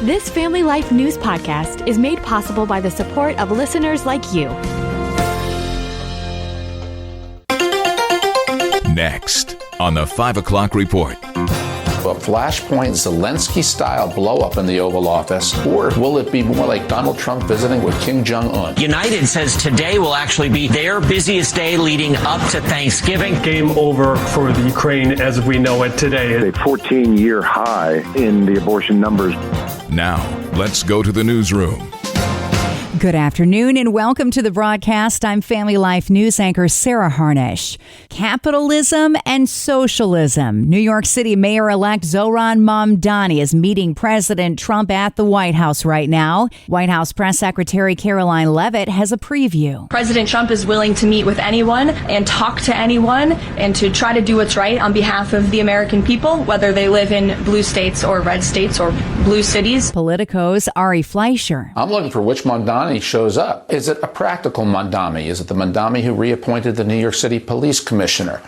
This Family Life News podcast is made possible by the support of listeners like you. Next on the 5 o'clock report. A flashpoint Zelensky-style blow-up in the Oval Office, or will it be more like Donald Trump visiting with Kim Jong-un? United says today will actually be their busiest day leading up to Thanksgiving. Game over for the Ukraine as we know it today. A 14-year high in the abortion numbers. Now, let's go to the newsroom. Good afternoon and welcome to the broadcast. I'm Family Life News anchor Sarah Harnish. Capitalism and socialism. New York City Mayor-elect Zohran Mamdani is meeting President Trump at the White House right now. White House Press Secretary Caroline Leavitt has a preview. President Trump is willing to meet with anyone and talk to anyone and to try to do what's right on behalf of the American people, whether they live in blue states or red states or blue cities. Politico's Ari Fleischer. I'm looking for which Mamdani shows up. Is it a practical Mamdani? Is it the Mamdani who reappointed the New York City Police Commissioner?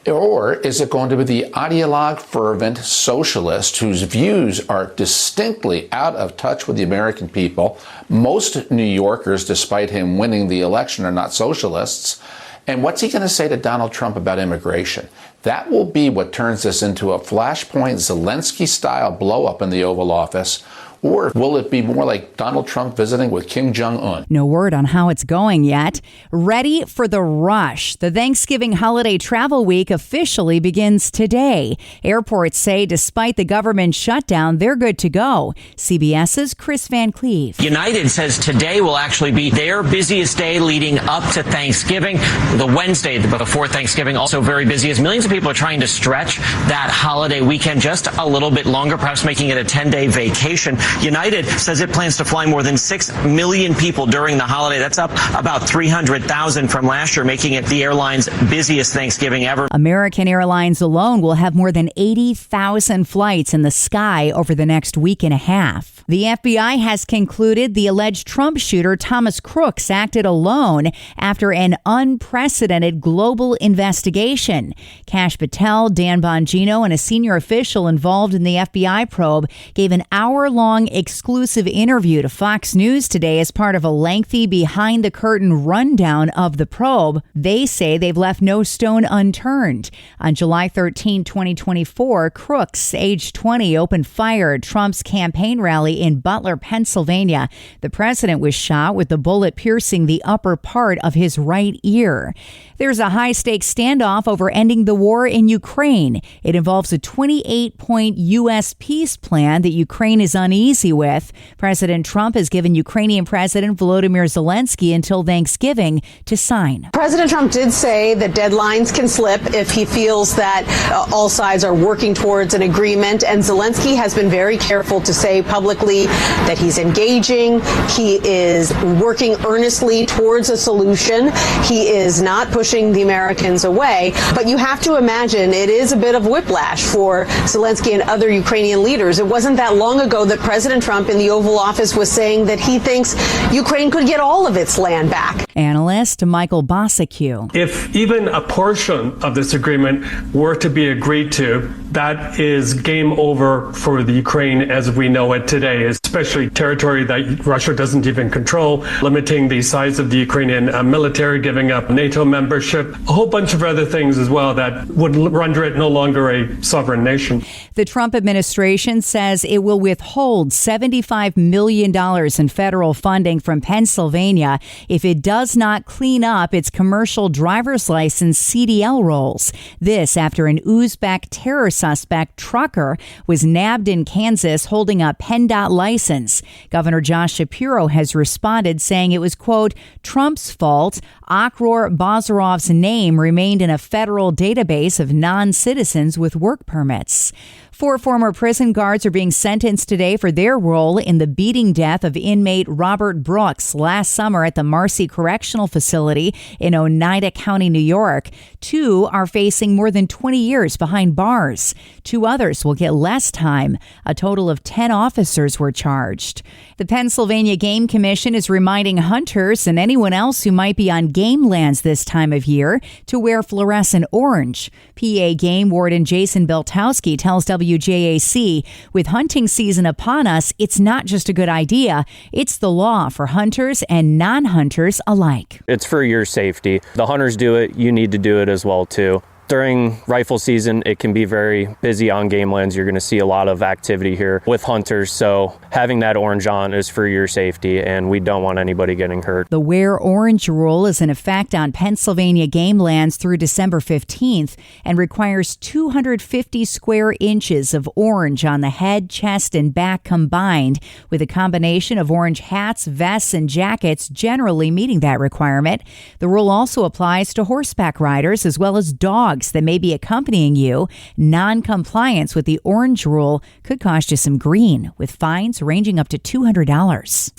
Or is it going to be the ideologue fervent socialist whose views are distinctly out of touch with the American people? Most New Yorkers, despite him winning the election, are not socialists. And what's he going to say to Donald Trump about immigration? That will be what turns this into a flashpoint Zelensky-style blow-up in the Oval Office. Or will it be more like Donald Trump visiting with Kim Jong-un? No word on how it's going yet. Ready for the rush. The Thanksgiving holiday travel week officially begins today. Airports say despite the government shutdown, they're good to go. CBS's Chris Van Cleve. United says today will actually be their busiest day leading up to Thanksgiving. The Wednesday before Thanksgiving also very busy as millions of people are trying to stretch that holiday weekend just a little bit longer, perhaps making it a 10-day vacation. United says it plans to fly more than 6 million people during the holiday. That's up about 300,000 from last year, making it the airline's busiest Thanksgiving ever. American Airlines alone will have more than 80,000 flights in the sky over the next week and a half. The FBI has concluded the alleged Trump shooter Thomas Crooks acted alone after an unprecedented global investigation. Kash Patel, Dan Bongino, and a senior official involved in the FBI probe gave an hour-long exclusive interview to Fox News today as part of a lengthy behind-the-curtain rundown of the probe. They say they've left no stone unturned. On July 13, 2024, Crooks, age 20, opened fire at Trump's campaign rally in Butler, Pennsylvania. The president was shot with the bullet piercing the upper part of his right ear. There's a high-stakes standoff over ending the war in Ukraine. It involves a 28-point U.S. peace plan that Ukraine is uneasy with. President Trump has given Ukrainian President Volodymyr Zelensky until Thanksgiving to sign. President Trump did say that deadlines can slip if he feels that all sides are working towards an agreement. And Zelensky has been very careful to say publicly that he's engaging. He is working earnestly towards a solution. He is not pushing the Americans away. But you have to imagine it is a bit of whiplash for Zelensky and other Ukrainian leaders. It wasn't that long ago that President Trump in the Oval Office was saying that he thinks Ukraine could get all of its land back. Analyst Michael Bossack. If even a portion of this agreement were to be agreed to, that is game over for the Ukraine as we know it today, especially territory that Russia doesn't even control, limiting the size of the Ukrainian military, giving up NATO membership, a whole bunch of other things as well that would render it no longer a sovereign nation. The Trump administration says it will withhold $75 million in federal funding from Pennsylvania if it does not clean up its commercial driver's license CDL rolls. This after an Uzbek terror suspect trucker was nabbed in Kansas holding a PennDOT license. Governor Josh Shapiro has responded saying it was, quote, Trump's fault. Akror Bazarov's name remained in a federal database of non-citizens with work permits. 4 former prison guards are being sentenced today for their role in the beating death of inmate Robert Brooks last summer at the Marcy Correctional Facility in Oneida County, New York. 2 are facing more than 20 years behind bars. 2 others will get less time. A total of 10 officers were charged. The Pennsylvania Game Commission is reminding hunters and anyone else who might be on game lands this time of year to wear fluorescent orange. PA Game Warden Jason Beltowski tells WJAC. With hunting season upon us, it's not just a good idea, it's the law for hunters and non-hunters alike. It's for your safety. The hunters do it, you need to do it as well too. During rifle season, it can be very busy on game lands. You're going to see a lot of activity here with hunters. So having that orange on is for your safety, and we don't want anybody getting hurt. The Wear Orange rule is in effect on Pennsylvania game lands through December 15th and requires 250 square inches of orange on the head, chest, and back combined, with a combination of orange hats, vests, and jackets generally meeting that requirement. The rule also applies to horseback riders as well as dogs that may be accompanying you. Non-compliance with the orange rule could cost you some green, with fines ranging up to $200.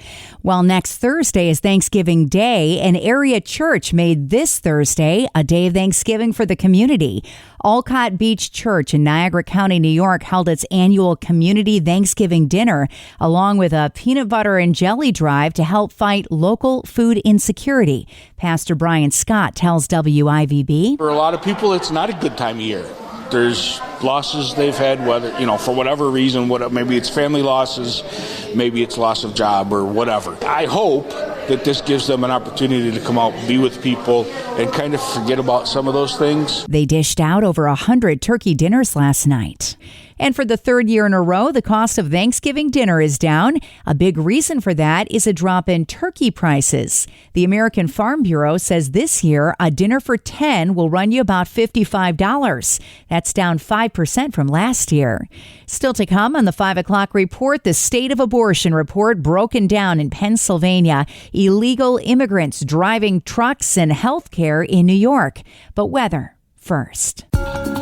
While next Thursday is Thanksgiving Day, an area church made this Thursday a day of Thanksgiving for the community. Alcott Beach Church in Niagara County, New York held its annual community Thanksgiving dinner, along with a peanut butter and jelly drive to help fight local food insecurity. Pastor Brian Scott tells WIVB. For a lot of people, it's not a good time of year. There's losses they've had, whether, for whatever reason, maybe it's family losses, maybe it's loss of job or whatever. I hope that this gives them an opportunity to come out, be with people, and kind of forget about some of those things. They dished out over 100 turkey dinners last night. And for the third year in a row, the cost of Thanksgiving dinner is down. A big reason for that is a drop in turkey prices. The American Farm Bureau says this year, a dinner for 10 will run you about $55. That's down 5% from last year. Still to come on the 5 o'clock report, the state of abortion report broken down in Pennsylvania, illegal immigrants driving trucks, and health care in New York. But weather first.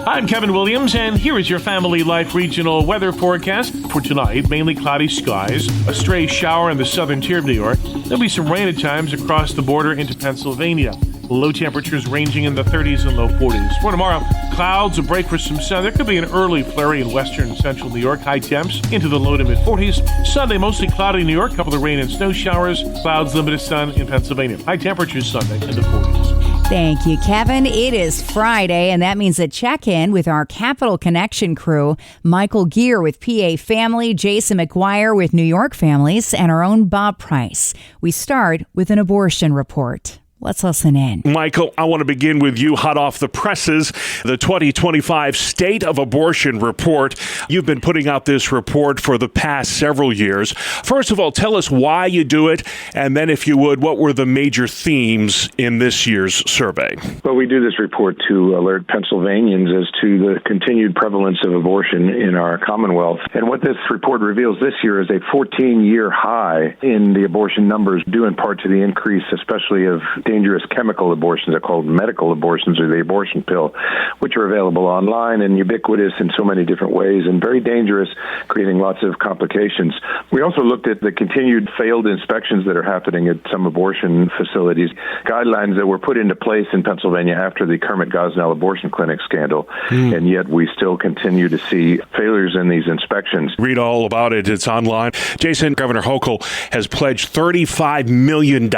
I'm Kevin Williams, and here is your Family Life regional weather forecast for tonight. Mainly cloudy skies, a stray shower in the southern tier of New York. There'll be some rain at times across the border into Pennsylvania. Low temperatures ranging in the 30s and low 40s. For tomorrow, clouds, a break for some sun. There could be an early flurry in western and central New York. High temps into the low to mid 40s. Sunday, mostly cloudy in New York. Couple of rain and snow showers. Clouds, limited sun in Pennsylvania. High temperatures Sunday in the 40s. Thank you, Kevin. It is Friday, and that means a check-in with our Capital Connection crew. Michael Gear with PA Family, Jason McGuire with New York Families, and our own Bob Price. We start with an abortion report. Let's listen in. Michael, I want to begin with you, hot off the presses, the 2025 State of Abortion Report. You've been putting out this report for the past several years. First of all, tell us why you do it, and then, if you would, what were the major themes in this year's survey? Well, we do this report to alert Pennsylvanians as to the continued prevalence of abortion in our Commonwealth. And what this report reveals this year is a 14-year high in the abortion numbers, due in part to the increase, especially of dangerous chemical abortions. They're called medical abortions, or the abortion pill, which are available online and ubiquitous in so many different ways and very dangerous, creating lots of complications. We also looked at the continued failed inspections that are happening at some abortion facilities, guidelines that were put into place in Pennsylvania after the Kermit Gosnell abortion clinic scandal, and yet we still continue to see failures in these inspections. Read all about it. It's online. Jason, Governor Hochul has pledged $35 million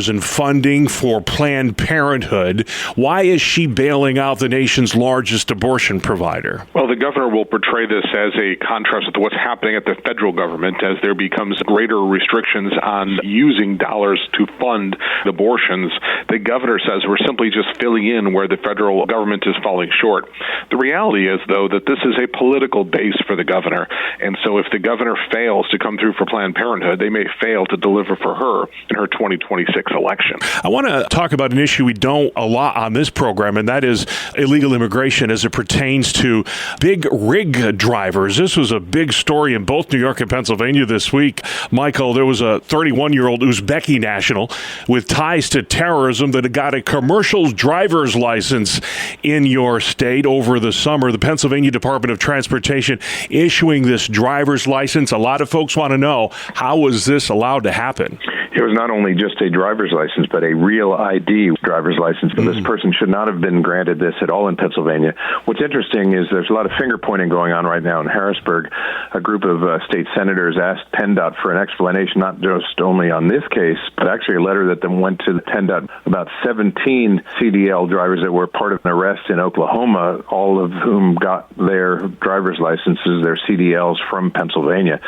in funding for Planned Parenthood. Why is she bailing out the nation's largest abortion provider? Well, the governor will portray this as a contrast with what's happening at the federal government as there becomes greater restrictions on using dollars to fund abortions. The governor says we're simply just filling in where the federal government is falling short. The reality is, though, that this is a political base for the governor. And so if the governor fails to come through for Planned Parenthood, they may fail to deliver for her in her 2026 election. I want to talk about an issue we don't a lot on this program, and that is illegal immigration as it pertains to big rig drivers. This was a big story in both New York and Pennsylvania this week. Michael, there was a 31-year-old Uzbeki national with ties to terrorism that got a commercial driver's license in your state over the summer. The Pennsylvania Department of Transportation issuing this driver's license. A lot of folks want to know, how was this allowed to happen? It was not only just a driver's license, but a real ID driver's license. So this person should not have been granted this at all in Pennsylvania. What's interesting is there's a lot of finger pointing going on right now in Harrisburg. A group of state senators asked PennDOT for an explanation, not just only on this case, but actually a letter that then went to the PennDOT about 17 CDL drivers that were part of an arrest in Oklahoma, all of whom got their driver's licenses, their CDLs from Pennsylvania.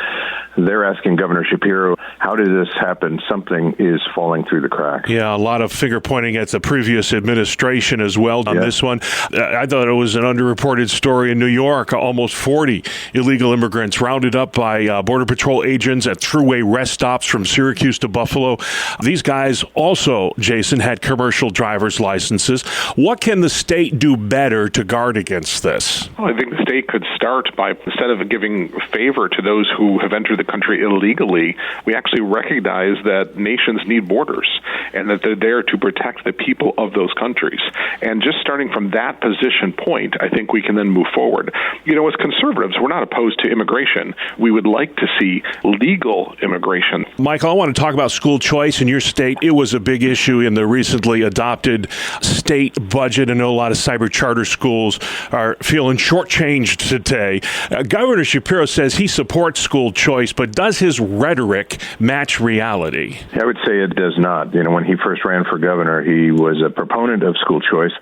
They're asking Governor Shapiro, how did this happen? Something is falling through the cracks. Yeah, a lot of finger pointing at the previous administration as well on this one. I thought it was an underreported story in New York. Almost 40 illegal immigrants rounded up by Border Patrol agents at thruway rest stops from Syracuse to Buffalo. These guys also, Jason, had commercial driver's licenses. What can the state do better to guard against this? Well, I think the state could start by, instead of giving favor to those who have entered the country illegally, we actually recognize that nations need borders and that they're there to protect the people of those countries. And just starting from that position point, I think we can then move forward. As conservatives, we're not opposed to immigration. We would like to see legal immigration. Michael, I want to talk about school choice in your state. It was a big issue in the recently adopted state budget. I know a lot of cyber charter schools are feeling shortchanged today. Governor Shapiro says he supports school choice, but does his rhetoric match reality? I would say it does not. When he first ran for governor, he was a proponent of school choice,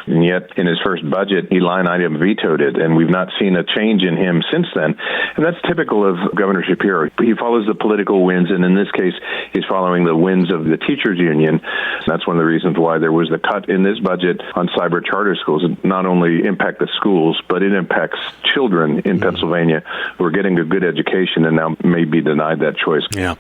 and yet in his first budget, he line item vetoed it, and we've not seen a change in him since then. And that's typical of Governor Shapiro. He follows the political winds, and in this case, he's following the winds of the teachers union. That's one of the reasons why there was the cut in this budget on cyber charter schools. It not only impact the schools, but it impacts children in Pennsylvania who are getting a good education and now may be denied that choice. Yeah.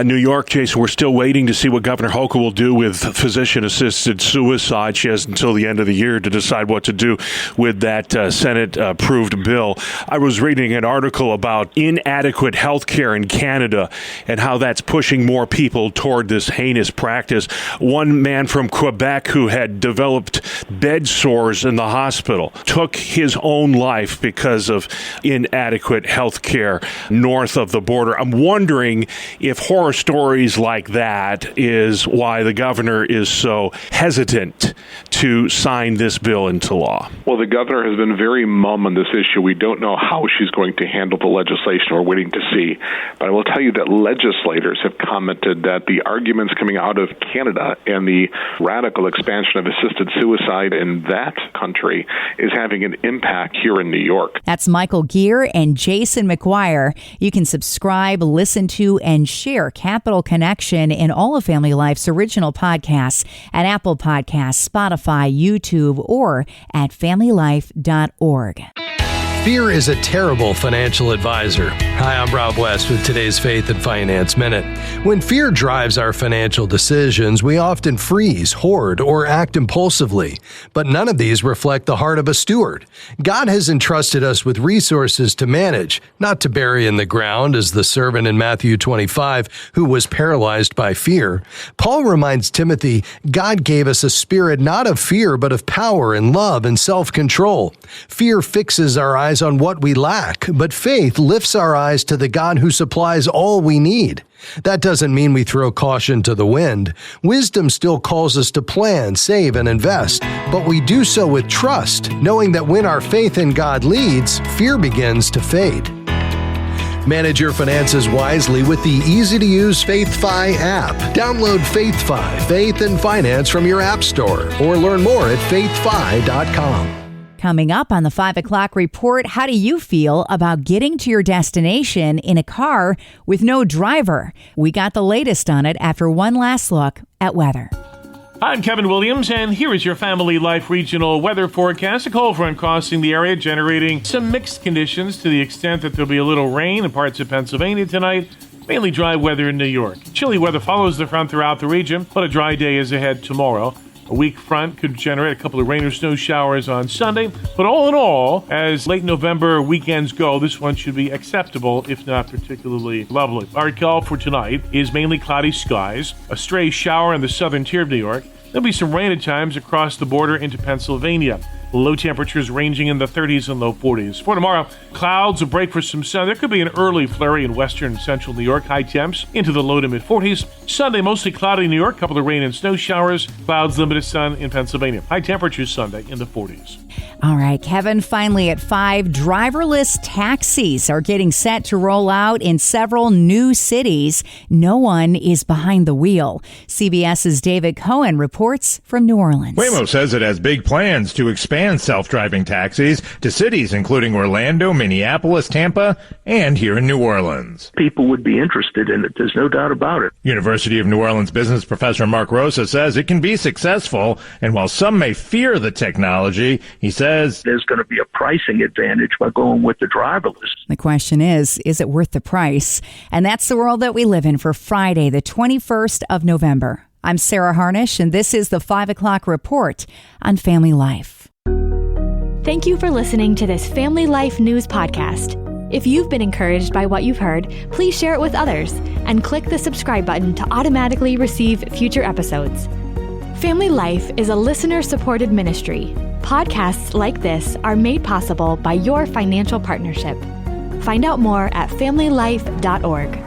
New York, Jason, we're still waiting to see what Governor Hochul will do with physician-assisted suicide. She has until the end of the year to decide what to do with that Senate-approved bill. I was reading an article about inadequate health care in Canada and how that's pushing more people toward this heinous practice. One man from Quebec who had developed bed sores in the hospital took his own life because of inadequate health care north of the border. I'm wondering if horror stories like that is why the governor is so hesitant to sign this bill into law. Well, the governor has been very mum on this issue. We don't know how she's going to handle the legislation. We're waiting to see. But I will tell you that legislators have commented that the arguments coming out of Canada and the radical expansion of assisted suicide in that country is having an impact here in New York. That's Michael Gear and Jason McGuire. You can subscribe, listen to, and share Capital Connection in all of Family Life's original podcasts at Apple Podcasts, Spotify, YouTube, or at familylife.org. Fear is a terrible financial advisor. Hi, I'm Rob West with today's Faith and Finance Minute. When fear drives our financial decisions, we often freeze, hoard, or act impulsively. But none of these reflect the heart of a steward. God has entrusted us with resources to manage, not to bury in the ground as the servant in Matthew 25 who was paralyzed by fear. Paul reminds Timothy, God gave us a spirit not of fear, but of power and love and self-control. Fear fixes our eyes on what we lack, but faith lifts our eyes to the God who supplies all we need. That doesn't mean we throw caution to the wind. Wisdom still calls us to plan, save, and invest, but we do so with trust, knowing that when our faith in God leads, fear begins to fade. Manage your finances wisely with the easy-to-use FaithFi app. Download FaithFi, Faith and Finance from your app store, or learn more at faithfi.com. Coming up on the 5 o'clock report, how do you feel about getting to your destination in a car with no driver? We got the latest on it after one last look at weather. I'm Kevin Williams, and here is your Family Life regional weather forecast. A cold front crossing the area, generating some mixed conditions to the extent that there'll be a little rain in parts of Pennsylvania tonight. Mainly dry weather in New York. Chilly weather follows the front throughout the region, but a dry day is ahead tomorrow. A weak front could generate a couple of rain or snow showers on Sunday. But all in all, as late November weekends go, this one should be acceptable, if not particularly lovely. Our call for tonight is mainly cloudy skies, a stray shower in the southern tier of New York, There'll be some rain at times across the border into Pennsylvania. Low temperatures ranging in the 30s and low 40s. For tomorrow, clouds will break for some sun. There could be an early flurry in western and central New York. High temps into the low to mid 40s. Sunday, mostly cloudy in New York. Couple of rain and snow showers. Clouds, limited sun in Pennsylvania. High temperatures Sunday in the 40s. All right, Kevin, finally at 5, driverless taxis are getting set to roll out in several new cities. No one is behind the wheel. CBS's David Cohen reports from New Orleans. Waymo says it has big plans to expand self-driving taxis to cities including Orlando, Minneapolis, Tampa, and here in New Orleans. People would be interested in it. There's no doubt about it. University of New Orleans business professor Mark Rosa says it can be successful, and while some may fear the technology, he says there's going to be a pricing advantage by going with the driverless. The question is it worth the price? And that's the world that we live in for Friday, the 21st of November. I'm Sarah Harnish, and this is the 5 o'clock report on Family Life. Thank you for listening to this Family Life News podcast. If you've been encouraged by what you've heard, please share it with others and click the subscribe button to automatically receive future episodes. Family Life is a listener-supported ministry. Podcasts like this are made possible by your financial partnership. Find out more at familylife.org.